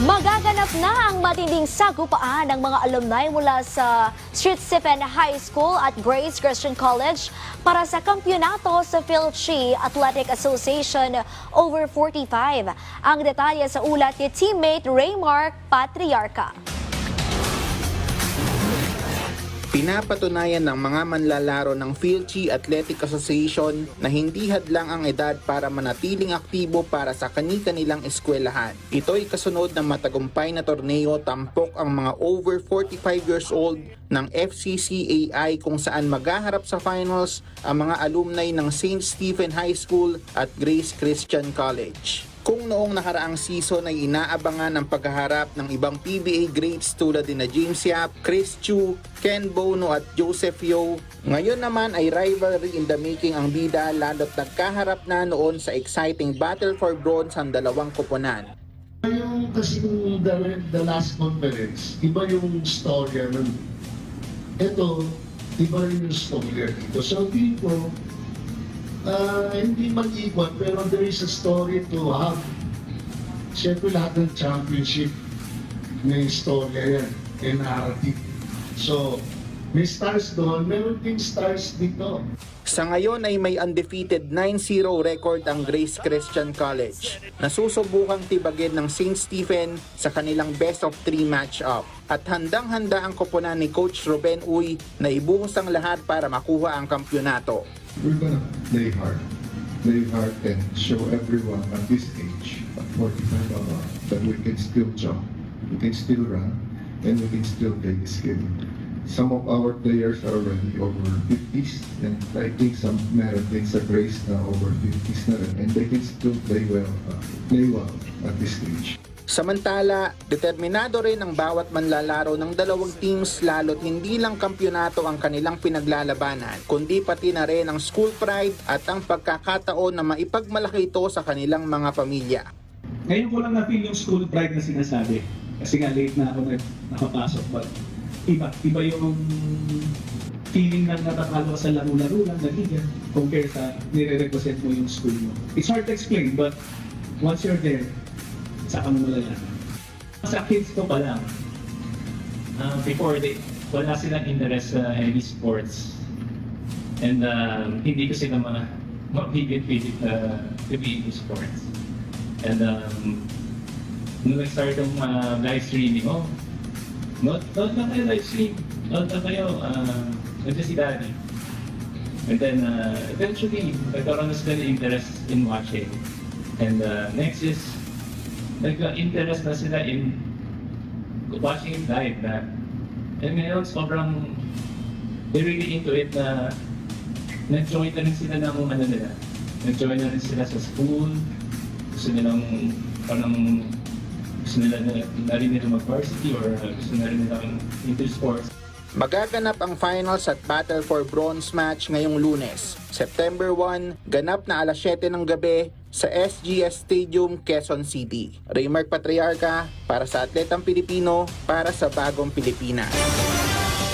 Magaganap na ang matinding sagupaan ng mga alumni mula sa St. Stephen High School at Grace Christian College para sa kampyonato sa PhilChi Athletic Association over 45. Ang detalye sa ulat ni teammate Raymark Patriarca. Pinapatunayan ng mga manlalaro ng PhilChi Athletic Association na hindi hadlang ang edad para manatiling aktibo para sa kani-kanilang eskwelahan. Ito'y kasunod ng matagumpay na torneo tampok ang mga over 45 years old ng FCCAI kung saan maghaharap sa finals ang mga alumni ng St. Stephen High School at Grace Christian College. Kung noong nakaraang season ay inaabangan ang paghaharap ng ibang PBA greats tulad ni James Yap, Chris Chu, Ken Bono at Joseph Yeo, ngayon naman ay rivalry in the making ang bida lalo't nagkaharap na noon sa exciting battle for bronze ang dalawang koponan. Yung kasi the last conference, iba yung storya nun. Ito, iba rin yung storya dito. So dito, hindi mag-iwan, pero there is a story to have. Siyempre lahat ng championship may storya yan, may narrative. So, may stars doon, meron din stars dito. Sa ngayon ay may undefeated 9-0 record ang Grace Christian College. Nasusubukang tibagin ng St. Stephen sa kanilang best of 3 match-up. At handang-handa ang koponan ni Coach Ruben Uy na ibuhos ang lahat para makuha ang kampyonato. We're gonna play hard and show everyone at this age, at 45 above, that we can still jump, we can still run, and we can still play this game. Some of our players are already over 50s, and I think some meron din sa Grace na over 50s na rin, and they can still play well at this stage. Samantala, determinado rin ang bawat manlalaro ng dalawang teams lalo't hindi lang kampyonato ang kanilang pinaglalabanan, kundi pati na rin ang school pride at ang pagkakataon na maipagmalaki ito sa kanilang mga pamilya. Ngayon ko lang na-feel yung school pride na sinasabi. Kasi nga late na ako nakapasok. But iba yung feeling na natatalo sa laro-laro lang na liga compare sa nire-represent mo yung school mo. It's hard to explain, but once you're there, saka mo malalaman. Sa kids ko pa lang, before wala silang interest sa any sports. And hindi ko sila mapigit-pigit to be in sports. And nung nag-start yung live streaming, nood na kayo live stream. Nood na kayo, nandiyan si Daddy. And then eventually, nagkaroon na sila ng interest in watching. And next is, nagka-interest na sila in watching it live na. And ngayon, sobrang they're really into it na nag-join na rin sila ng nila. Nag-join na rin sila sa school. Gusto nila na rin nila mag-varsity or gusto na rin nila into sports. Magaganap ang finals at Battle for Bronze match ngayong Lunes, September 1, ganap na alas 7 ng gabi sa SGS Stadium, Quezon City. Raymark Patriarca para sa Atletang Pilipino para sa Bagong Pilipinas.